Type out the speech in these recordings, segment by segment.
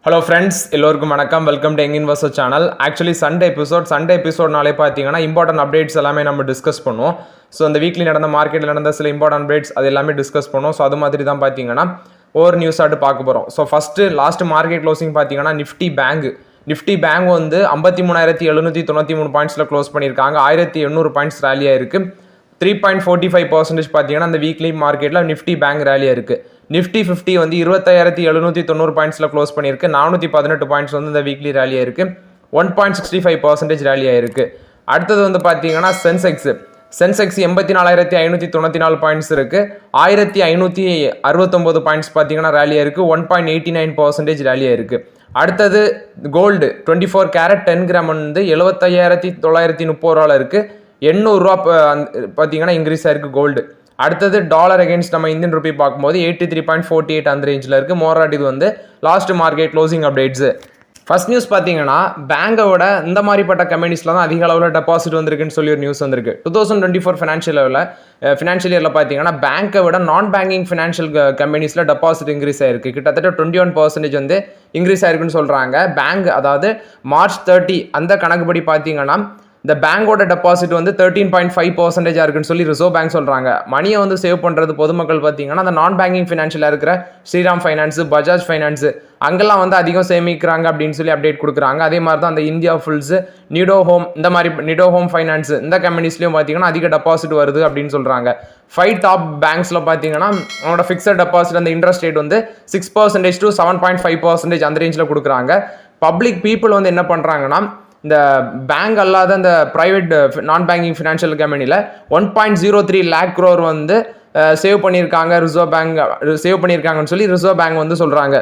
Hello friends, எல்லோருக்கும் வணக்கம். Welcome to young investor channel. Actually Sunday எபிசோட்னாலே பார்த்தீங்கன்னா இம்பார்ட்டன்ட் அப்டேட்ஸ் எல்லாமே நம்ம டிஸ்கஸ் பண்ணுவோம். ஸோ அந்த வீக்லி நடந்த மார்க்கெட்டில் நடந்த சில இம்பார்ட்டன்ட் அப்டேட்ஸ் அது எல்லாமே டிஸ்கஸ் பண்ணுவோம். ஸோ அது மாதிரி தான் பார்த்தீங்கன்னா ஒவ்வொரு நியூஸாட்டு பார்க்க போகிறோம். So first last market closing பார்த்தீங்கன்னா நிஃப்டி பேங்க் வந்து 53,793 பாயிண்ட்ஸில் க்ளோஸ் பண்ணியிருக்காங்க. 1,800 பாயிண்ட்ஸ் ரேலியாக இருக்குது. 3.45% பார்த்தீங்கன்னா அந்த வீக்லி மார்க்கெட்டில் நிஃப்டி பேங்க் ரேலியாக இருக்குது. நிஃப்டி 50 வந்து 25,790 பாயிண்ட்ஸில் க்ளோஸ் பண்ணியிருக்கு. 418 பாயிண்ட்ஸ் வந்து இந்த வீக்லி ரேலியாக இருக்குது. 1.65% ரேலியாக இருக்குது. அடுத்தது வந்து பார்த்தீங்கன்னா சென்செக்ஸ் 84,594 பாயிண்ட்ஸ் இருக்குது. 1,569 பாயிண்ட்ஸ் பார்த்தீங்கன்னா ரேலியாக இருக்குது. 1.89% ரேலியாக இருக்குது. அடுத்தது கோல்டு 24 கேரட் 10 கிராம் வந்து 75,930 இருக்குது. 800 ரூபா பார்த்தீங்கன்னா இன்க்ரீஸ் ஆயிருக்கு கோல்டு. அடுத்தது டாலர் அகேன்ஸ்ட் நம்ம இந்தியன் ருபி பார்க்கும்போது 83.48 அந்த ரேஞ்சில் இருக்குது. மோராட் இது வந்து last market closing updates. First news பார்த்தீங்கன்னா பேங்கோட இந்த மாதிரிப்பட்ட கம்பெனிஸில் தான் அதிக அளவில் டெபாசிட் வந்திருக்குன்னு சொல்லி ஒரு நியூஸ் வந்திருக்கு. 2024 ஃபினான்ஷியல் இயரில் பார்த்தீங்கன்னா பேங்கை விட நான் பேங்கிங் ஃபினான்ஷியல் கம்பெனிஸில் டெபாசிட் இன்க்ரீஸ் ஆயிருக்கு. கிட்டத்தட்ட 21% வந்து இன்க்ரீஸ் ஆயிருக்குன்னு சொல்கிறாங்க. பேங்க் அதாவது March 30 அந்த கணக்குப்படி பார்த்தீங்கன்னா இந்த பேங்கோட டெபாசிட் வந்து 13.5% இருக்குன்னு சொல்லி ரிசர்வ் பேங்க் சொல்கிறாங்க. மணியை வந்து சேவ் பண்ணுறது பொதுமக்கள் பார்த்தீங்கன்னா அந்த நான் பேங்கிங் ஃபினான்ஷியலாக இருக்கிற ஸ்ரீராம் ஃபைனான்ஸு, பஜாஜ் ஃபைனான்ஸு அங்கெல்லாம் வந்து அதிகம் சேமிக்கிறாங்க அப்படின்னு சொல்லி அப்டேட் கொடுக்குறாங்க. அதே மாதிரி தான் அந்த இந்தியா ஃபுல்ஸு, நிடோ ஹோம் ஃபைனான்ஸு இந்த கம்பெனிஸ்லையும் பார்த்தீங்கன்னா அதிக டெபாசிட் வருது அப்படின்னு சொல்கிறாங்க. 5 டாப் பேங்க்ஸில் பார்த்தீங்கன்னா அவனோட ஃபிக்ஸட் டெபாசிட் அந்த இன்ட்ரெஸ்ட் ரேட் வந்து 6% to 7.5% அந்த ரேஞ்சில் கொடுக்குறாங்க. பப்ளிக் பீப்புள் வந்து என்ன பண்ணுறாங்கன்னா இந்த பேங்க் அல்லாத இந்த ப்ரைவேட் நான் பேங்கிங் ஃபினான்ஷியல் கம்பெனியில் 1.03 lakh crore வந்து சேவ் பண்ணியிருக்காங்கன்னு சொல்லி ரிசர்வ் பேங்க் வந்து சொல்கிறாங்க.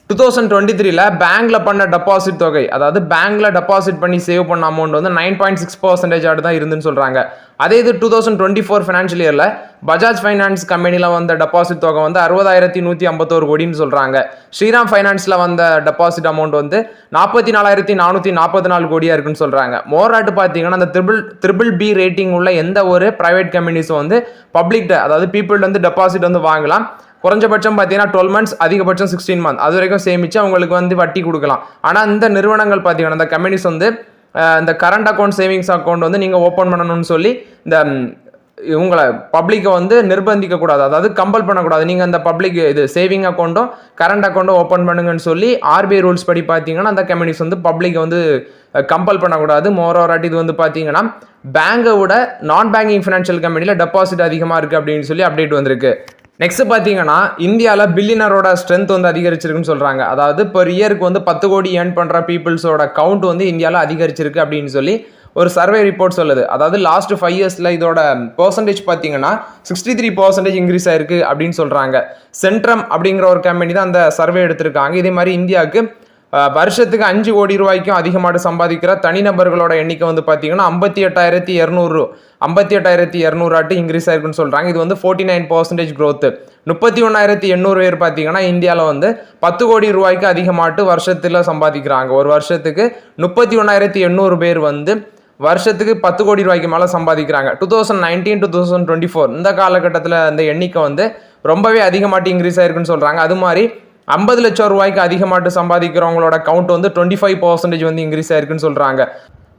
2023 பேங்க்ல பண்ண டெபாசிட் தொகை, அதாவது பேங்க்ல டெபாசிட் பண்ணி சேவ் பண்ண அமௌண்ட் வந்து 9.6% தான் இருந்துன்னு சொல்றாங்க. அதே இது 2024 ஃபினான்ஷியல் இயர்ல பஜாஜ் ஃபைனான்ஸ் கம்பெனியில் வந்த டெபாசிட் தொகை வந்து 60,151 கோடின்னு சொல்றாங்க. ஸ்ரீராம் ஃபைனான்ஸ்ல வந்த டெபாசிட் அமௌண்ட் வந்து 44,444 கோடியா இருக்குன்னு சொல்றாங்க. மோராட்டு பார்த்தீங்கன்னா அந்த ட்ரிபிள் பி ரேட்டிங் உள்ள எந்த ஒரு பிரைவேட் கம்பெனிஸும் வந்து பப்ளிக் அதாவது பீப்புள் வந்து டெபாசிட் வந்து வாங்கலாம். குறைஞ்சபட்சம் பார்த்தீங்கன்னா 12 months, அதிகபட்சம் 16 months அது வரைக்கும் சேமிச்சு அவங்களுக்கு வந்து வட்டி கொடுக்கலாம். ஆனால் இந்த நிறுவனங்கள் பார்த்தீங்கன்னா இந்த கம்பெனிஸ் வந்து இந்த கரண்ட் அக்கௌண்ட், சேவிங்ஸ் அக்கௌண்ட் வந்து நீங்கள் ஓப்பன் பண்ணணும்னு சொல்லி இந்த உங்களை பப்ளிக்கை வந்து நிர்பந்திக்கக்கூடாது, அதாவது கம்பல் பண்ணக்கூடாது. நீங்கள் அந்த பப்ளிக் இது சேவிங் அக்கௌண்ட்டும் கரண்ட் அக்கௌண்ட்டும் ஓப்பன் பண்ணுங்கன்னு சொல்லி RBI ரூல்ஸ் படி பார்த்தீங்கன்னா அந்த கம்பெனிஸ் வந்து பப்ளிக்கை வந்து கம்பல் பண்ணக்கூடாது. மோரோராட்டி இது வந்து பார்த்தீங்கன்னா பேங்கை விட நான் பேங்கிங் ஃபினான்ஷியல் கம்பெனியில் டெபாசிட் அதிகமாக இருக்குது அப்படின்னு சொல்லி அப்டேட் வந்திருக்கு. நெக்ஸ்ட் பார்த்தீங்கன்னா இந்தியாவில் பில்லியனரோட ஸ்ட்ரென்த் வந்து அதிகரிச்சிருக்குன்னு சொல்கிறாங்க. அதாவது per இயருக்கு வந்து 10 கோடி ஏர்ன் பண்ணுற பீப்புள்ஸோட கவுண்ட் வந்து இந்தியாவில் அதிகரிச்சிருக்கு அப்படின்னு சொல்லி ஒரு சர்வே ரிப்போர்ட் சொல்லுது. அதாவது லாஸ்ட் 5 yearsல இதோட பெர்சன்டேஜ் பார்த்தீங்கன்னா 63% இன்க்ரீஸ் ஆயிருக்கு அப்படின்னு சொல்கிறாங்க. சென்ட்ரம் அப்படிங்கிற ஒரு கம்பெனி தான் அந்த சர்வே எடுத்திருக்காங்க. இதே மாதிரி இந்தியாவுக்கு வருஷத்துக்கு 5 கோடி ரூபாய்க்கும் அதிகமாக சம்பாதிக்கிற தனிநபர்களோட எண்ணிக்கை வந்து பார்த்தீங்கன்னா 58,200 இன்க்ரீஸ் ஆயிருக்குன்னு சொல்கிறாங்க. இது வந்து 49% growth. 31,800 பேர் பார்த்தீங்கன்னா இந்தியாவில் வந்து 10 கோடி ரூபாய்க்கு அதிகமாட்டு வருஷத்தில் சம்பாதிக்கிறாங்க. ஒரு வருஷத்துக்கு 31,800 பேர் வந்து வருஷத்துக்கு 10 கோடி ரூபாய்க்கு மேலே சம்பாதிக்கிறாங்க. 2019 to 2024 இந்த காலகட்டத்தில் இந்த எண்ணிக்கை வந்து ரொம்பவே அதிகமாட்டு இன்க்ரீஸ் ஆயிருக்குன்னு சொல்கிறாங்க. அது மாதிரி 50 லட்சம் ரூபாய்க்கு அதிகமாட்டு சம்பாதிக்கிறவங்களோட கவுண்ட் வந்து 25% வந்து இன்க்ரீஸ் ஆயிருக்குன்னு சொல்கிறாங்க.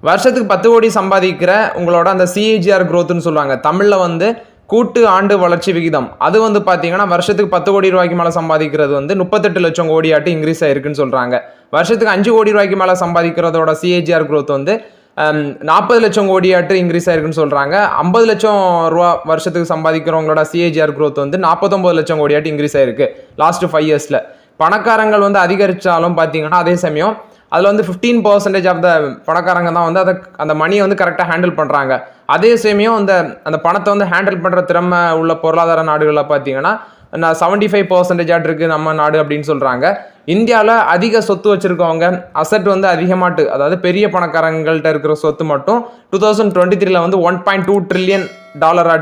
வருஷத்துக்கு 10 கோடி சம்பாதிக்கிற உங்களோட அந்த CAGR growthன்னு சொல்லுவாங்க. தமிழில் வந்து கூட்டு ஆண்டு வளர்ச்சி விகிதம். அது வந்து பார்த்தீங்கன்னா வருஷத்துக்கு 10 கோடி ரூபாய்க்கு மேலே சம்பாதிக்கிறது வந்து 38 லட்சம் கோடியாட்டு இன்க்ரீஸ் ஆயிருக்குன்னு சொல்கிறாங்க. வருஷத்துக்கு 5 கோடி ரூபாய்க்கு மேலே சம்பாதிக்கிறதோட CAGR growth வந்து 40 லட்சம் கோடியாட்டு இன்க்ரீஸ் ஆயிருக்குன்னு சொல்கிறாங்க. 50 லட்சம் ரூபா வருஷத்துக்கு சம்பாதிக்கிறவங்களோட CAGR growth வந்து 49 லட்சம் கோடியாட்டு இன்க்ரீஸ் ஆயிருக்கு லாஸ்ட் 5 yearsல. பணக்காரங்கள் வந்து அதிகரித்தாலும் பார்த்தீங்கன்னா அதே சமயம் அதில் வந்து 15% ஆஃப் த பணக்காரங்க தான் வந்து அந்த மணியை வந்து கரெக்டாக ஹேண்டில் பண்ணுறாங்க. அதே சமயம் அந்த பணத்தை வந்து ஹேண்டில் பண்ணுற திறமை உள்ள பொருளாதார நாடுகளில் பார்த்தீங்கன்னா 75% இருக்குது நம்ம நாடு அப்படின்னு சொல்கிறாங்க. இந்தியாவில் அதிக சொத்து வச்சுருக்கவங்க அசட் வந்து அதிகமாட்டு, அதாவது பெரிய பணக்காரங்கள்ட்ட இருக்கிற சொத்து மட்டும் 2023 வந்து $1.2 trillion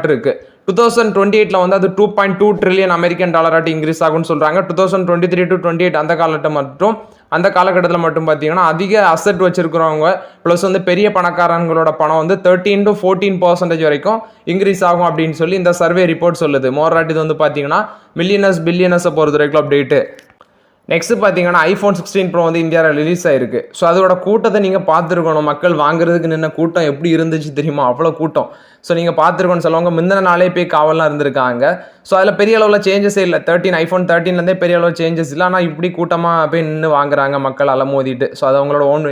இருக்குது. 2028 வந்து அது $2.2 trillion அமெரிக்கன் டாலராட்டு இன்க்ரீஸ் ஆகும்னு சொல்கிறாங்க. 2023 to 28 அந்த காலகட்டத்தில் மட்டும் பார்த்தீங்கன்னா அதிக அசட் வச்சிருக்கிறவங்க ப்ளஸ் வந்து பெரிய பணக்காரங்களோட பணம் வந்து 13 to 14% வரைக்கும் இன்க்ரீஸ் ஆகும் அப்படின்னு சொல்லி இந்த சர்வே ரிப்போர்ட் சொல்லுது. மோராட்டி இது வந்து பார்த்தீங்கன்னா மில்லியனர்ஸ் பில்லியனர்ஸை பொறுத்த வரைக்கும் அப்டேட்டு. நெக்ஸ்ட் பார்த்தீங்கன்னா ஐஃபோன் 16 ப்ரோ வந்து இந்தியாவில் ரிலீஸ் ஆயிருக்கு. ஸோ அதோட கூட்டத்தை நீங்கள் பார்த்துருக்கணும். மக்கள் வாங்குறதுக்கு நின்ன கூட்டம் எப்படி இருந்துச்சு தெரியுமா? அவ்வளோ கூட்டம். ஸோ நீங்கள் பார்த்துருக்கோன்னு சொல்லுவாங்க. முந்தின நாளே போய் காவலாம் இருந்திருக்காங்க. ஸோ அதில் பெரிய அளவில் சேஞ்சஸே இல்லை. ஐஃபோன் 13லேருந்தே பெரிய அளவில் சேஞ்சஸ் இல்லை. ஆனால் இப்படி கூட்டமாக போய் நின்று வாங்குறாங்க மக்கள் அலமோதிட்டு. ஸோ அது அவங்களோட ஓன்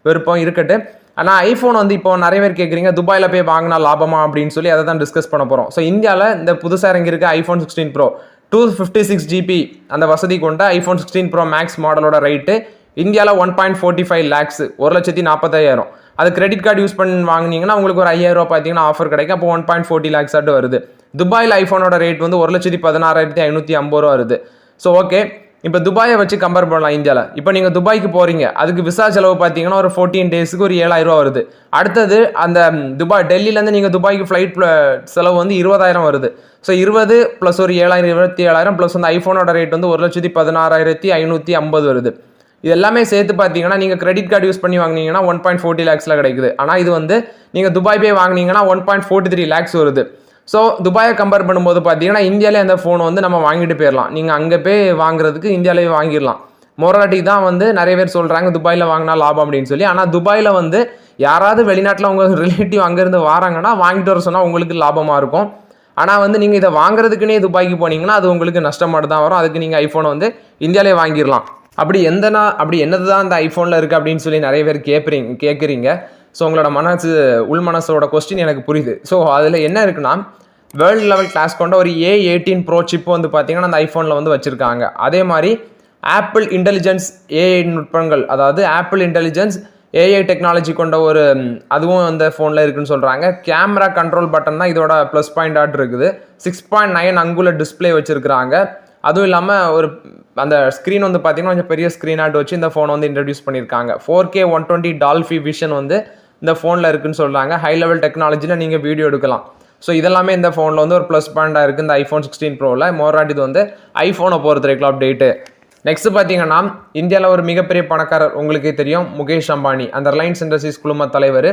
விருப்பம் இருக்கட்டு. ஆனால் ஐஃபோன் வந்து இப்போ நிறைய பேர் கேட்குறீங்க துபாயில் போய் வாங்கினா லாபமா அப்படின்னு சொல்லி அதை தான் டிஸ்கஸ் பண்ண போகிறோம். ஸோ இந்தியாவில் இந்த புதுசாக இறங்கியிருக்க ஐஃபோன் 16 ப்ரோ 256 GB அந்த வசதி கொண்ட ஐஃபோன் 16 ப்ரோ மேக்ஸ் மாடலோட ரேட்டு இந்தியாவில் 1.45 lakhs 1,45,000. அது கிரெடிட் கார்டு யூஸ் பண்ணி வாங்கினீங்கன்னா உங்களுக்கு ஒரு 5,000 ரூபா பார்த்தீங்கன்னா ஆஃபர் கிடைக்கும். அப்போ 1.40 lakhs ஆட்டு வருது. துபாயில் ஐஃபோனோட ரேட் வந்து 1,16,550 வருது. ஸோ ஓகே, இப்போ துபாயை வச்சு கம்பேர் பண்ணலாம் இந்தியாவில். இப்போ நீங்கள் துபாய்க்கு போகிறீங்க, அதுக்கு விசா செலவு பார்த்தீங்கன்னா ஒரு 14 டேஸுக்கு ஒரு 7,000 ரூபா வருது. அடுத்தது அந்த டெல்லியிலேருந்து நீங்கள் துபாய்க்கு ஃப்ளைட் செலவு வந்து 20,000 வருது. ஸோ 20 + ஒரு 7,000 27,000 ப்ளஸ் வந்து ஐஃபோனோட ரேட் வந்து 1,16,550 வருது. இது எல்லாமே சேர்த்து பார்த்தீங்கன்னா நீங்கள் கிரெடிட் கார்டு யூஸ் பண்ணி வாங்கினீங்கன்னா 1.40 lakhs கிடைக்குது. ஆனால் இது வந்து நீங்கள் துபாய் போய் வாங்கினீங்கன்னா 1.43 lakhs வருது. ஸோ துபாயை கம்பேர் பண்ணும்போது பார்த்தீங்கன்னா இந்தியாவிலே அந்த ஃபோன் வந்து நம்ம வாங்கிட்டு போயிடலாம். நீங்கள் அங்கே போய் வாங்குறதுக்கு இந்தியாவிலே வாங்கிடலாம். மொராட்டி தான் வந்து நிறைய பேர் சொல்கிறாங்க துபாயில் வாங்கினா லாபம் அப்படின்னு சொல்லி. ஆனால் துபாயில் வந்து யாராவது வெளிநாட்டில் உங்கள் ரிலேட்டிவ் அங்கேருந்து வராங்கன்னா வாங்கிட்டு வர சொன்னால் உங்களுக்கு லாபமாக இருக்கும். ஆனால் வந்து நீங்கள் இதை வாங்குறதுக்குன்னே துபாய்க்கு போனீங்கன்னா அது உங்களுக்கு நஷ்டமாட்டு தான் வரும். அதுக்கு நீங்கள் ஐஃபோனை வந்து இந்தியாவிலே வாங்கிடலாம். அப்படி என்னது தான் அந்த ஐஃபோனில் இருக்குது அப்படின்னு சொல்லி நிறைய பேர் கேட்குறீங்க. ஸோ உங்களோட உள் மனசோட கொஸ்டின் எனக்கு புரியுது. ஸோ அதில் என்ன இருக்குன்னா வேர்ல்டு லெவல் கிளாஸ் கொண்ட ஒரு A18 ப்ரோ சிப் வந்து பார்த்தீங்கன்னா அந்த ஐஃபோனில் வந்து வச்சுருக்காங்க. அதே மாதிரி ஆப்பிள் இன்டெலிஜென்ஸ் AI நுட்பங்கள், அதாவது ஆப்பிள் இன்டெலிஜென்ஸ் AI டெக்னாலஜி கொண்ட ஒரு அதுவும் அந்த ஃபோனில் இருக்குன்னு சொல்கிறாங்க. கேமரா கண்ட்ரோல் பட்டன் தான் இதோட ப்ளஸ் பாயிண்ட் ஆட் இருக்குது. 6.9 அங்குல டிஸ்பிளே வச்சுருக்கிறாங்க. அதுவும் இல்லாமல் ஒரு அந்த ஸ்க்ரீன் வந்து பார்த்தீங்கன்னா கொஞ்சம் பெரிய ஸ்க்ரீன் ஆட் வச்சு இந்த ஃபோனை வந்து இன்ட்ரடியூஸ் பண்ணியிருக்காங்க. 4K 120 டால்பி விஷன் வந்து இந்த ஃபோனில் இருக்குன்னு சொல்கிறாங்க. ஹை லெவல் டெக்னாலஜியில் நீங்கள் வீடியோ எடுக்கலாம். ஸோ இதெல்லாமே இந்த ஃபோனில் வந்து ஒரு ப்ளஸ் பாயிண்டாக இருக்குது இந்த ஐஃபோன் 16 ப்ரோவில். மோராட் இது வந்து ஐஃபோனை பொறுத்த வரைக்கும் அப்டேட்டு. நெக்ஸ்ட் பார்த்தீங்கன்னா இந்தியாவில் ஒரு மிகப்பெரிய பணக்காரர் உங்களுக்கே தெரியும், முகேஷ் அம்பானி, அந்த ரிலையன்ஸ் இண்டஸ்ட்ரீஸ் குழும தலைவர்.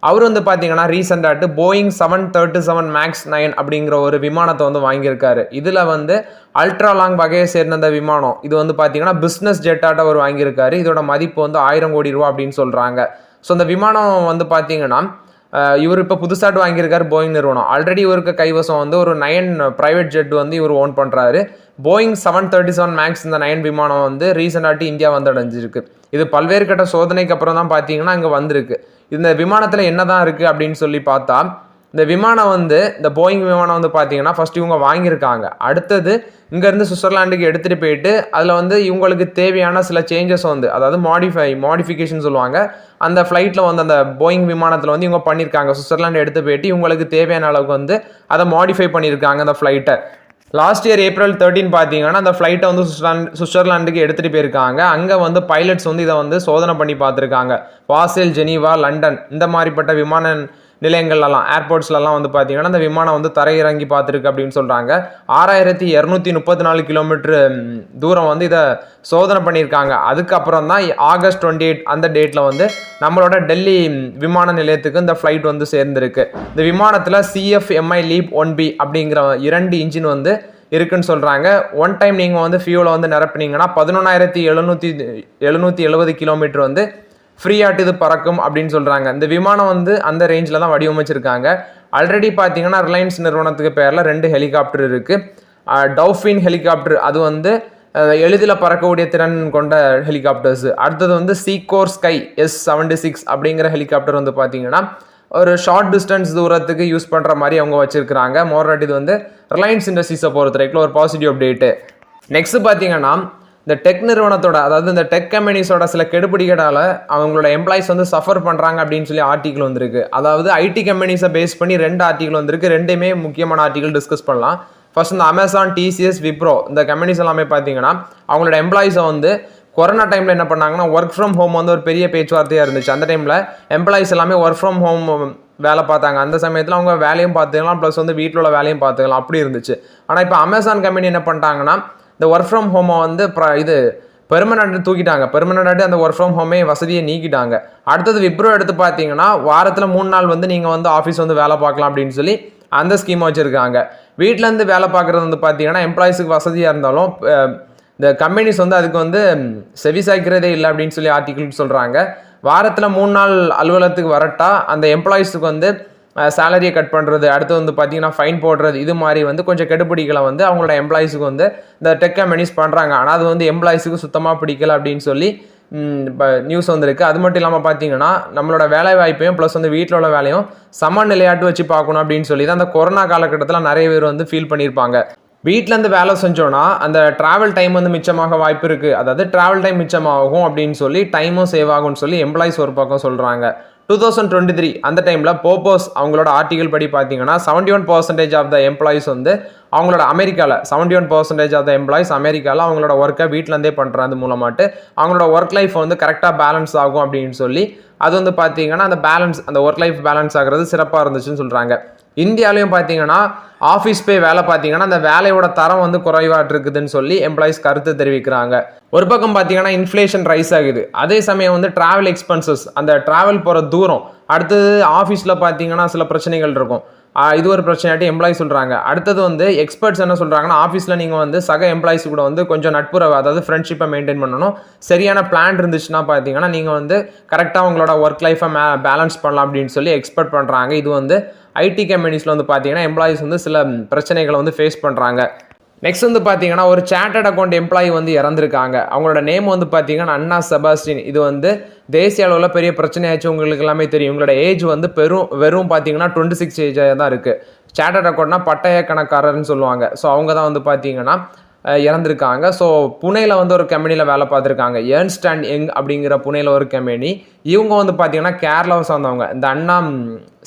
அவர் வந்து பார்த்தீங்கன்னா ரீசெண்டாட்டு போயிங் 737 MAX 9 அப்படிங்கிற ஒரு விமானத்தை வந்து வாங்கியிருக்காரு. இதில் வந்து அல்ட்ரா லாங் வகையை சேர்ந்த அந்த விமானம் இது வந்து பார்த்தீங்கன்னா பிஸ்னஸ் ஜெட்டாட்ட அவர் வாங்கியிருக்காரு. இதோட மதிப்பு வந்து 1,000 கோடி ரூபா அப்படின்னு சொல்கிறாங்க. ஸோ அந்த விமானம் வந்து பார்த்தீங்கன்னா இவர் இப்போ புதுசாட்டு வாங்கியிருக்காரு போயிங் நிறுவனம். ஆல்ரெடி இவருக்கு கைவசம் வந்து ஒரு 9 ப்ரைவேட் ஜெட் வந்து இவர் ஓன் பண்ணுறாரு. போயிங் 737 MAX இந்த 9 விமானம் வந்து ரீசெண்டாட்டு இந்தியா வந்து அடைஞ்சிருக்கு. இது பல்வேறு கட்ட சோதனைக்கு அப்புறம் தான் பார்த்தீங்கன்னா இங்கே வந்திருக்கு. இந்த விமானத்தில் என்ன தான் இருக்குது அப்படின்னு சொல்லி பார்த்தா இந்த விமானம் வந்து இந்த போயிங் விமானம் வந்து பார்த்தீங்கன்னா ஃபர்ஸ்ட் இவங்க வாங்கியிருக்காங்க. அடுத்தது இங்கேருந்து சுவிட்சர்லாண்டுக்கு எடுத்துகிட்டு போயிட்டு அதில் வந்து இவங்களுக்கு தேவையான சில சேஞ்சஸ் வந்து, அதாவது மாடிஃபிகேஷன் சொல்லுவாங்க, அந்த ஃப்ளைட்டில் வந்து அந்த போயிங் விமானத்தில் வந்து இவங்க பண்ணியிருக்காங்க. சுவிட்சர்லாண்டு எடுத்து போயிட்டு இவங்களுக்கு தேவையான அளவுக்கு வந்து அதை மாடிஃபை பண்ணியிருக்காங்க அந்த ஃப்ளைட்டை. லாஸ்ட் இயர் April 13 பார்த்தீங்கன்னா அந்த ஃப்ளைட்டை வந்து சுவிட்சர்லாண்டுக்கு எடுத்துகிட்டு போயிருக்காங்க. அங்கே வந்து பைலட்ஸ் வந்து இதை வந்து சோதனை பண்ணி பார்த்துருக்காங்க. பாசேல், ஜெனீவா, லண்டன் இந்த மாதிரிப்பட்ட விமான நிலையங்கள்லாம், ஏர்போர்ட்ஸ்லாம் வந்து பார்த்தீங்கன்னா அந்த விமானம் வந்து தரையிறங்கி பார்த்துருக்கு அப்படின்னு சொல்கிறாங்க. 6,234 கிலோமீட்டர் தூரம் வந்து இதை சோதனை பண்ணியிருக்காங்க. அதுக்கப்புறம் தான் August 28 அந்த டேட்டில் வந்து நம்மளோட டெல்லி விமான நிலையத்துக்கு இந்த ஃப்ளைட் வந்து சேர்ந்துருக்கு. இந்த விமானத்தில் CFMI LEAP 1B அப்படிங்கிற 2 இன்ஜின் வந்து இருக்குன்னு சொல்கிறாங்க. ஒன் டைம் நீங்கள் வந்து ஃபியூலை வந்து நிரப்பினீங்கன்னா 11,770 கிலோமீட்டர் வந்து ஃப்ரீயாட்டு இது பறக்கும் அப்படின்னு சொல்கிறாங்க. இந்த விமானம் வந்து அந்த ரேஞ்சில் தான் வடிவமைச்சிருக்காங்க. ஆல்ரெடி பார்த்தீங்கன்னா ரிலையன்ஸ் நிறுவனத்துக்கு பேரில் 2 ஹெலிகாப்டர் இருக்குது. டவுஃபின் ஹெலிகாப்டர் அது வந்து எளிதில் பறக்கக்கூடிய திறன் கொண்ட ஹெலிகாப்டர்ஸ். அடுத்தது வந்து சீகோர் ஸ்கை S76 அப்படிங்கிற ஹெலிகாப்டர் வந்து பார்த்தீங்கன்னா ஒரு ஷார்ட் டிஸ்டன்ஸ் தூரத்துக்கு யூஸ் பண்ணுற மாதிரி அவங்க வச்சுருக்கிறாங்க. மோராட் இது வந்து ரிலையன்ஸ் இண்டஸ்ட்ரீஸை பொறுத்த வரைக்கும் ஒரு பாசிட்டிவ் அப்டேட்டு. நெக்ஸ்ட் பார்த்தீங்கன்னா இந்த டெக் நிறுவனத்தோட, அதாவது இந்த டெக் கம்பெனிஸோட சில கெடுபிடிகளால் அவங்களோட எம்ப்ளாயிஸ் வந்து சஃபர் பண்ணுறாங்க அப்படின்னு சொல்லி ஆர்டிக்கல் வந்திருக்கு. அதாவது ஐடி கம்பெனிஸை பேஸ் பண்ணி 2 ஆர்டிக்கல் வந்திருக்கு. ரெண்டுமே முக்கியமான ஆர்டிக்கல் டிஸ்கஸ் பண்ணலாம். ஃபர்ஸ்ட் இந்த அமேசான், TCS, விப்ரோ இந்த கம்பெனிஸ் எல்லாமே பார்த்தீங்கன்னா அவங்களோட எம்ப்ளாயிஸை வந்து கொரோனா டைமில் என்ன பண்ணாங்கன்னா ஒர்க் ஃப்ரம் ஹோம் வந்து ஒரு பெரிய பேச்சுவார்த்தையாக இருந்துச்சு. அந்த டைமில் எம்ப்ளாயிஸ் எல்லாமே ஒர்க் ஃப்ரம் ஹோம் வேலை பார்த்தாங்க. அந்த சமயத்தில் அவங்க வேலையும் பார்த்துக்கலாம், ப்ளஸ் வந்து வீட்டில் உள்ள வேலையும் பார்த்துக்கலாம், அப்படி இருந்துச்சு. ஆனால் இப்போ அமேசான் கம்பெனி என்ன பண்ணிட்டாங்கன்னா இந்த ஒர்க் ஃப்ரம் ஹோமை வந்து இது பெர்மனண்ட் தூக்கிட்டாங்க. பெர்மனண்டாக அந்த ஒர்க் ஃப்ரம் ஹோமே வசதியை நீக்கிட்டாங்க. அடுத்தது விப்ரோ எடுத்து பார்த்தீங்கன்னா வாரத்தில் 3 நாள் வந்து நீங்கள் வந்து ஆஃபீஸ் வந்து வேலை பார்க்கலாம் அப்படின்னு சொல்லி அந்த ஸ்கீம் வச்சுருக்காங்க. வீட்டிலேருந்து வேலை பார்க்குறது வந்து பார்த்தீங்கன்னா எம்ப்ளாயிஸுக்கு வசதியாக இருந்தாலும் இந்த கம்பெனிஸ் வந்து அதுக்கு வந்து செவிசாய்க்கிறதே இல்லை அப்படின்னு சொல்லி ஆர்டிகிள் சொல்கிறாங்க. வாரத்தில் 3 நாள் அலுவலகத்துக்கு வரட்டா அந்த எம்ப்ளாயிஸுக்கு வந்து சேலரியை கட் பண்ணுறது, அடுத்து வந்து பார்த்தீங்கன்னா ஃபைன் போடுறது, இது மாதிரி வந்து கொஞ்சம் கெடுபிடிகளை வந்து அவங்களோட எம்ப்ளாயிஸுக்கு வந்து இந்த டெக் கம்பெனிஸ் பண்ணுறாங்க. ஆனால் அது வந்து எம்ப்ளாயிஸுக்கு சுத்தமாக பிடிக்கல அப்படின்னு சொல்லி இப்போ நியூஸ் வந்திருக்கு. அது மட்டும் இல்லாமல் பார்த்தீங்கன்னா நம்மளோட வேலை வாய்ப்பையும் ப்ளஸ் வந்து வீட்டில் உள்ள வேலையும் சமநிலையாட்டு வச்சு பார்க்கணும் அப்படின்னு சொல்லி தான் அந்த கொரோனா காலகட்டத்தில் நிறைய பேர் வந்து ஃபீல் பண்ணியிருப்பாங்க. வீட்டிலேருந்து வேலை செஞ்சோன்னா அந்த ட்ராவல் டைம் வந்து மிச்சமாக வாய்ப்பு இருக்குது. அதாவது ட்ராவல் டைம் மிச்சமாகும் அப்படின்னு சொல்லி டைமும் சேவ் ஆகும்னு சொல்லி எம்ப்ளாயிஸ் ஒரு பக்கம் சொல்கிறாங்க. 2023 அந்த டைமில் போப்போஸ் அவங்களோட ஆர்டிகல் படி பார்த்தீங்கன்னா 71% ஆஃப் த எம்ப்ளாயிஸ் வந்து அவங்களோட அமெரிக்காவில் 71% ஆஃப் த எம்ப்ளாயிஸ் அமெரிக்காவில் அவங்களோட ஒர்க்கை வீட்டிலேருந்தே பண்ணுறது மூலமாட்டு அவங்களோட ஒர்க் லைஃப் வந்து கரெக்டாக பேலன்ஸ் ஆகும் அப்படின்னு சொல்லி அது வந்து பார்த்தீங்கன்னா அந்த ஒர்க் லைஃப் பேலன்ஸ் ஆகிறது சிறப்பாக இருந்துச்சுன்னு சொல்கிறாங்க. இந்தியாவிலையும் பார்த்தீங்கன்னா ஆஃபீஸ் போய் வேலை பார்த்தீங்கன்னா அந்த வேலையோட தரம் வந்து குறைவாக இருக்குதுன்னு சொல்லி எம்ப்ளாயிஸ் கருத்து தெரிவிக்கிறாங்க. ஒரு பக்கம் பார்த்தீங்கன்னா இன்ஃப்ளேஷன் ரைஸ் ஆகுது, அதே சமயம் வந்து டிராவல் எக்ஸ்பென்சஸ், அந்த டிராவல் போகிற தூரம், அடுத்தது ஆஃபீஸில் பார்த்தீங்கன்னா சில பிரச்சனைகள் இருக்கும், இது ஒரு பிரச்சனையாட்டி எம்ப்ளாயிஸ் சொல்கிறாங்க. அடுத்தது வந்து எக்ஸ்பர்ட்ஸ் என்ன சொல்கிறாங்கன்னா ஆஃபீஸில் நீங்கள் வந்து சக எம்ப்ளாயிஸ் கூட வந்து கொஞ்சம் நட்புறவு, அதாவது ஃப்ரெண்ட்ஷிப்பை மெயின்டைன் பண்ணணும். சரியான பிளான் இருந்துச்சுன்னா பார்த்தீங்கன்னா நீங்கள் வந்து கரெக்டாக உங்களோட ஒர்க் லைஃப்பை பேலன்ஸ் பண்ணலாம் அப்படின்னு சொல்லி எக்ஸ்பெக்ட் பண்ணுறாங்க. இது வந்து ஐடி கம்பெனிஸில் வந்து பார்த்தீங்கன்னா எம்ப்ளாயிஸ் வந்து சில பிரச்சனைகளை வந்து ஃபேஸ் பண்ணுறாங்க. நெக்ஸ்ட் வந்து பார்த்தீங்கன்னா ஒரு சார்ட்டர்ட் அக்கௌண்ட் எம்ப்ளாயி வந்து இறந்துருக்காங்க. அவங்களோட நேம் வந்து பார்த்தீங்கன்னா அண்ணா செபாஸ்டின். இது வந்து தேசிய அளவில் பெரிய பிரச்சனையாச்சு, உங்களுக்கு எல்லாமே தெரியும். உங்களோட ஏஜ் வந்து வெறும் பார்த்தீங்கன்னா 26 ஏஜாக தான் இருக்குது. சார்ட்டர்ட் அக்கௌண்ட்னா பட்டய கணக்காரர்னு சொல்லுவாங்க. ஸோ அவங்க தான் வந்து பார்த்தீங்கன்னா இறந்துருக்காங்க. ஸோ புனேயில் வந்து ஒரு கம்பெனியில் வேலை பார்த்துருக்காங்க, ஏர்ன்ஸ்ட் அண்ட் யங் அப்படிங்கிற புனேயில் ஒரு கம்பெனி. இவங்க வந்து பார்த்தீங்கன்னா கேரளாவை சார்ந்தவங்க. இந்த அண்ணா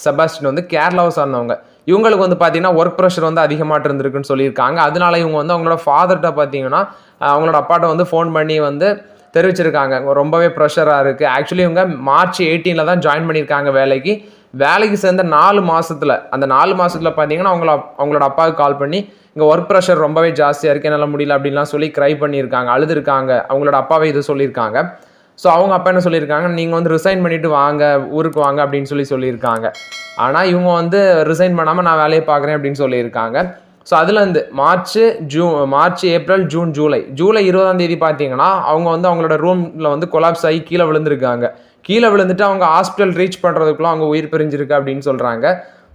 செபாஸ்டின் வந்து கேரளாவை சார்ந்தவங்க. இவங்களுக்கு வந்து பார்த்தீங்கன்னா ஒர்க் ப்ரெஷர் வந்து அதிகமாக இருந்திருக்குன்னு சொல்லியிருக்காங்க. அதனால இவங்க வந்து அவங்களோட ஃபாதர்கிட்ட பார்த்தீங்கன்னா அவங்களோட அப்பாட்ட வந்து ஃபோன் பண்ணி வந்து தெரிவிச்சிருக்காங்க, ரொம்பவே ப்ரெஷராக இருக்குது. ஆக்சுவலி இவங்க மார்ச் 18 தான் ஜாயின் பண்ணியிருக்காங்க வேலைக்கு சேர்ந்த 4 மாதத்தில். அந்த 4 மாதத்தில் பார்த்தீங்கன்னா அவங்களோட அப்பாவுக்கு கால் பண்ணி இங்கே ஒர்க் ப்ரெஷர் ரொம்பவே ஜாஸ்தியாக இருக்குது, என்னால் முடியல அப்படின்லாம் சொல்லி க்ரை பண்ணியிருக்காங்க, அழுதுருக்காங்க. அவங்களோட அப்பாவே இது சொல்லியிருக்காங்க. ஸோ அவங்க அப்பா என்ன சொல்லியிருக்காங்க, நீங்கள் வந்து ரிசைன் பண்ணிவிட்டு வாங்க, ஊருக்கு வாங்க அப்படின்னு சொல்லியிருக்காங்க. ஆனால் இவங்க வந்து ரிசைன் பண்ணாமல் நான் வேலையை பார்க்குறேன் அப்படின்னு சொல்லியிருக்காங்க. ஸோ அதுலேருந்து மார்ச், ஏப்ரல், ஜூலை 20ஆம் தேதி பார்த்தீங்கன்னா அவங்க வந்து அவங்களோட ரூமில் வந்து கொலாப்ஸ் ஆகி கீழே விழுந்திருக்காங்க. கீழே விழுந்துட்டு அவங்க ஹாஸ்பிட்டல் ரீச் பண்ணுறதுக்குள்ள அவங்க உயிர் பிரிஞ்சிருக்கு அப்படின்னு சொல்கிறாங்க.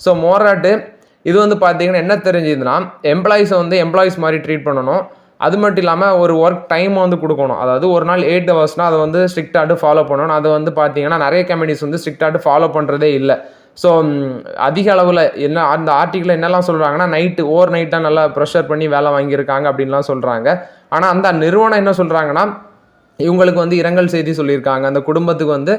ஸோ மோராட்டு இது வந்து பார்த்தீங்கன்னா என்ன தெரிஞ்சுதுன்னா எம்ப்ளாயிஸை வந்து எம்ப்ளாயிஸ் மாதிரி ட்ரீட் பண்ணணும். அது மட்டும் இல்லாமல் ஒரு ஒர்க் டைம் வந்து கொடுக்கணும். அதாவது ஒரு நாள் 8 ஹவர்ஸ்னால் அதை வந்து ஸ்ட்ரிக்டாட்டு ஃபாலோ பண்ணணும். அது வந்து பார்த்தீங்கன்னா நிறைய கம்பெனிஸ் வந்து ஸ்ட்ரிக்டாட்டு ஃபாலோ பண்ணுறதே இல்லை. ஸோ அதிக அளவில் அந்த ஆர்டிக்கில் என்னெல்லாம் சொல்கிறாங்கன்னா ஓவர் நைட்டாக நல்லா ப்ரெஷர் பண்ணி வேலை வாங்கியிருக்காங்க அப்படின்லாம் சொல்கிறாங்க. ஆனால் அந்த நிறுவனம் என்ன சொல்கிறாங்கன்னா இவங்களுக்கு வந்து இரங்கல் செய்தி சொல்லியிருக்காங்க. அந்த குடும்பத்துக்கு வந்து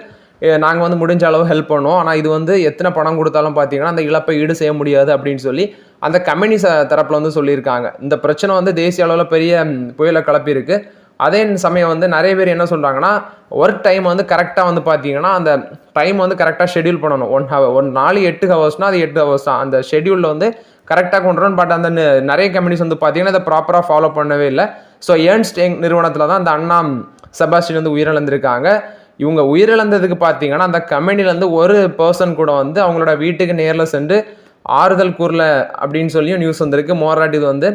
நாங்கள் வந்து முடிஞ்ச அளவு ஹெல்ப் பண்ணுவோம், ஆனால் இது வந்து எத்தனை பணம் கொடுத்தாலும் பார்த்தீங்கன்னா அந்த இழப்பை ஈடு செய்ய முடியாது அப்படின்னு சொல்லி அந்த கம்பெனி தரப்பில் வந்து சொல்லியிருக்காங்க. இந்த பிரச்சனை வந்து தேசிய அளவில் பெரிய புயலை கிளப்பியிருக்கு. அதே சமயம் வந்து நிறைய பேர் என்ன சொல்கிறாங்கன்னா ஒர்க் டைம் வந்து கரெக்டாக வந்து பார்த்தீங்கன்னா அந்த டைம் வந்து கரெக்டாக ஷெடியூல் பண்ணணும். ஒரு நாள் 8 ஹவர்ஸ்னால் அது 8 ஹவர்ஸ் தான். அந்த ஷெடியூலில் வந்து கரெக்டாக கொண்டு வரணும். பட் அந்த நிறைய கம்பெனிஸ் வந்து பார்த்தீங்கன்னா அதை ப்ராப்பராக ஃபாலோ பண்ணவே இல்லை. ஸோ ஏர்ன்ஸ்ட் யங் நிறுவனத்தில் தான் அந்த அண்ணா செபாஸ்டின் வந்து உயிரிழந்திருக்காங்க. இவங்க உயிரிழந்ததுக்கு பார்த்தீங்கன்னா அந்த கம்பெனிலேருந்து ஒரு பர்சன் கூட வந்து அவங்களோட வீட்டுக்கு நேரில் சென்று ஆறுதல் கூறல அப்படின்னு சொல்லியும் நியூஸ் வந்திருக்கு. மோராட் இது வந்து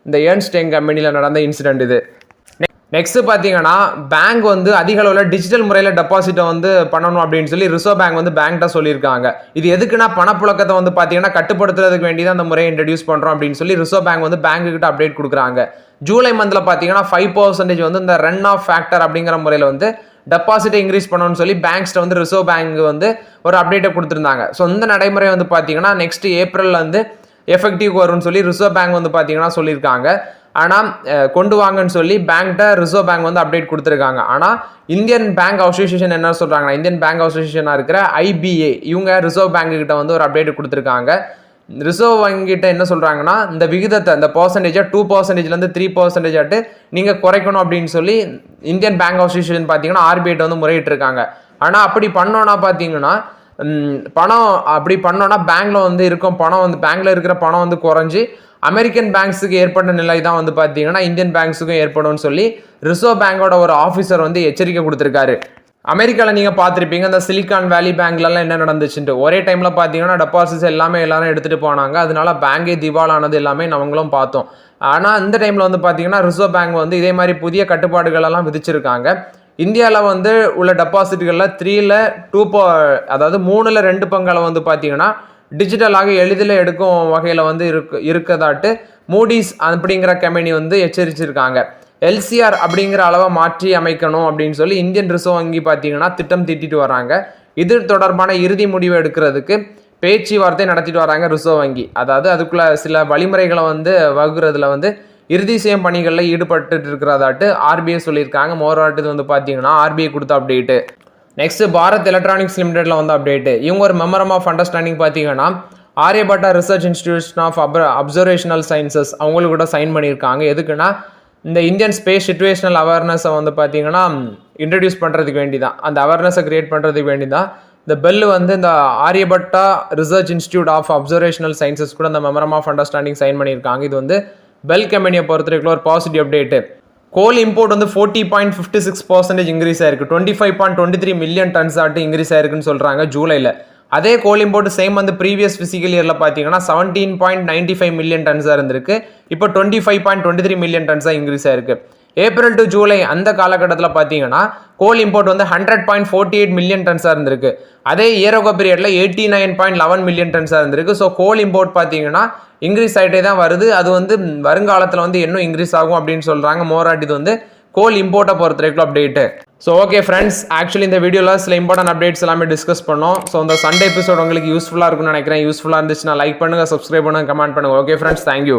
இந்த ஏர்ன்ஸ்ட் யங் கம்பெனியில் நடந்த இன்சிடென்ட் இது. நெக்ஸ்ட்டு பார்த்தீங்கன்னா பேங்க் வந்து அதிக அளவில் டிஜிட்டல் முறையில் டெபாசிட்டை வந்து பண்ணணும் அப்படின்னு சொல்லி ரிசர்வ் பேங்க் வந்து பேங்க்கிட்ட சொல்லியிருக்காங்க. இது எதுக்குன்னா பணப்புழக்கத்தை வந்து பார்த்தீங்கன்னா கட்டுப்படுத்துறதுக்கு வேண்டி தான் அந்த முறையை இன்ட்ரடியூஸ் பண்ணுறோம் அப்படின்னு சொல்லி ரிசர்வ் பேங்க் வந்து பேங்க்குக்கிட்ட அப்டேட் கொடுக்குறாங்க. ஜூலை மந்தில் பார்த்தீங்கன்னா 5% வந்து இந்த ரன் ஆஃப் ஃபேக்டர் அப்படிங்கிற முறையில் வந்து டெபாசிட்டை இன்க்ரீஸ் பண்ணணும்னு சொல்லி பேங்க்ஸ்ட்டை வந்து ரிசர்வ் பேங்க் வந்து ஒரு அப்டேட்டை கொடுத்துருந்தாங்க. ஸோ இந்த நடைமுறை வந்து பார்த்தீங்கன்னா நெக்ஸ்ட் ஏப்ரலில் வந்து எஃபெக்டிவ் வரும்னு சொல்லி ரிசர்வ் பேங்க் வந்து பார்த்தீங்கன்னா சொல்லியிருக்காங்க. ஆனால் கொண்டு வாங்கன்னு சொல்லி பேங்க்கிட்ட ரிசர்வ் பேங்க் வந்து அப்டேட் கொடுத்துருக்காங்க. ஆனால் இந்தியன் பேங்க் அசோசியேஷன் என்ன சொல்கிறாங்கன்னா இந்தியன் பேங்க் அசோசியேஷனாக இருக்கிற IBA இவங்க ரிசர்வ் பேங்க்கிட்ட வந்து ஒரு அப்டேட் கொடுத்துருக்காங்க. ரிசர்வ் வங்கிகிட்ட என்ன சொல்கிறாங்கன்னா இந்த விகிதத்தை இந்த பர்சன்டேஜாக 2%லேருந்து 3% ஆட்டு நீங்கள் குறைக்கணும் அப்படின்னு சொல்லி இந்தியன் பேங்க் அசோசியேஷன் பார்த்தீங்கன்னா RBI வந்து முறையிட்டு இருக்காங்க. ஆனால் அப்படி பண்ணோன்னா பார்த்தீங்கன்னா அப்படி பண்ணோன்னா பேங்க்கில் வந்து இருக்கும் பணம் வந்து பேங்க்கில் இருக்கிற பணம் வந்து குறைஞ்சி அமெரிக்கன் பேங்க்ஸுக்கு ஏற்பட்ட நிலை தான் வந்து பார்த்தீங்கன்னா இந்தியன் பேங்க்ஸுக்கும் ஏற்படும்னு சொல்லி ரிசர்வ் பேங்கோட ஒரு ஆஃபீஸர் வந்து எச்சரிக்கை கொடுத்துருக்காரு. அமெரிக்காவில் நீங்கள் பார்த்துருப்பீங்க இந்த சிலிகான் வேலி பேங்க்லலாம் என்ன நடந்துச்சுட்டு ஒரே டைமில் பார்த்தீங்கன்னா டெபாசிட்ஸ் எல்லாரும் எடுத்துகிட்டு போனாங்க. அதனால பேங்கே திவாலானது எல்லாமே நம்மளும் பார்த்தோம். ஆனால் இந்த டைமில் வந்து பார்த்தீங்கன்னா ரிசர்வ் பேங்க் வந்து இதே மாதிரி புதிய கட்டுப்பாடுகளெல்லாம் விதிச்சிருக்காங்க. இந்தியாவில் வந்து உள்ள டெபாசிட்களில் 3ல் 2 அதாவது 3ல் 2 பங்களை வந்து பார்த்தீங்கன்னா டிஜிட்டலாக எளிதில் எடுக்கும் வகையில் வந்து இருக்கதாட்டு மூடிஸ் அப்படிங்கிற கம்பெனி வந்து எச்சரிச்சிருக்காங்க. எல்சிஆர் அப்படிங்கிற அளவை மாற்றி அமைக்கணும் அப்படின்னு சொல்லி இந்தியன் ரிசர்வ் வங்கி பார்த்தீங்கன்னா திட்டம் தீட்டிட்டு வராங்க. இது தொடர்பான இறுதி முடிவு எடுக்கிறதுக்கு பேச்சுவார்த்தை நடத்திட்டு வராங்க ரிசர்வ் வங்கி. அதாவது அதுக்குள்ள சில வழிமுறைகளை வந்து வகுக்கிறதுல வந்து இறுதி செய்யும் பணிகளில் ஈடுபட்டு இருக்கிறதாட்டு ஆர்பிஐ சொல்லியிருக்காங்க. மோராட்டு இது வந்து பார்த்தீங்கன்னா ஆர்பிஐ கொடுத்த அப்டேட்டு. நெக்ஸ்ட் பாரத் எலக்ட்ரானிக்ஸ் லிமிடெட்ல வந்து அப்டேட்டு. இவங்க ஒரு மெமரம் ஆஃப் அண்டர்ஸ்டாண்டிங் பார்த்தீங்கன்னா Aryabhatta research institution of observational sciences அவங்களுக்கு கூட சைன் பண்ணியிருக்காங்க. எதுக்குன்னா இந்த இந்தியன் ஸ்பேஸ் சிச்சுவேஷனல் அவேர்னஸை வந்து பார்த்தீங்கன்னா இன்ட்ரடியூஸ் பண்ணுறதுக்கு வேண்டி தான், அந்த அவேர்னஸை கிரியேட் பண்ணுறதுக்கு வேண்டி தான் இந்த பெல் வந்து இந்த Aryabhatta research institute of observational sciences கூட இந்த மெமரம் ஆஃப் அண்டர்ஸ்டாண்டிங் சைன் பண்ணியிருக்காங்க. இது வந்து பெல் கம்பெனியை பொறுத்தவரைக்கும் ஒரு பாசிட்டிவ் அப்டேட்டு. கோல் இம்போர்ட் வந்து 40.56% இன்க்ரீஸ் ஆயிருக்கு. 25.23 மில்லியன் டன்ஸ் ஆட்டு இன்க்ரீஸ் ஆயிருக்குன்னு சொல்கிறாங்க ஜூலையில். அதே கோல் இம்போர்ட் சேம் வந்து ப்ரீவியஸ் ஃபிசிக்கல் இயரில் பார்த்தீங்கன்னா 17.95 மில்லியன் டன்ஸாக இருந்திருக்கு. இப்போ 25.23 மில்லியன் டன்ஸாக இன்க்ரீஸ் ஆயிருக்கு. ஏப்ரல் டு ஜூலை அந்த காலகட்டத்தில் பார்த்தீங்கன்னா கோல் இம்போர்ட் வந்து 100.48 மில்லியன் டன்ஸாக இருந்திருக்கு. அதே இயரோகோ பீரியடில் 89.11 மில்லியன் டன்ஸாக இருந்திருக்கு. ஸோ கோல் இம்போர்ட் பார்த்தீங்கன்னா இன்க்ரீஸ் ஆகிட்டே தான் வருது. அது வந்து வருங்காலத்தில் வந்து இன்னும் இன்க்ரீஸ் ஆகும் அப்படின்னு சொல்கிறாங்க. மோராட் இது வந்து கோல் இம்போர்ட்டை பொறுத்த வரைக்கும் update. So okay friends, actually இந்த வீடியோவில் சில இம்பார்ட்டன்ட் அப்டேட்ஸ் எல்லாமே டிஸ்கஸ் பண்ணோம். ஸோ இந்த சண்டே எபிசோட் உங்களுக்கு யூஸ்ஃபுல்லாக இருக்கும்னு நினைக்கிறேன். யூஸ்ஃபுல்லாக இருந்துச்சுன்னா லைக் பண்ணுங்கள், சப்ஸ்கிரைப் பண்ணுங்கள், கமெண்ட் பண்ணுங்கள். Okay friends, thank you.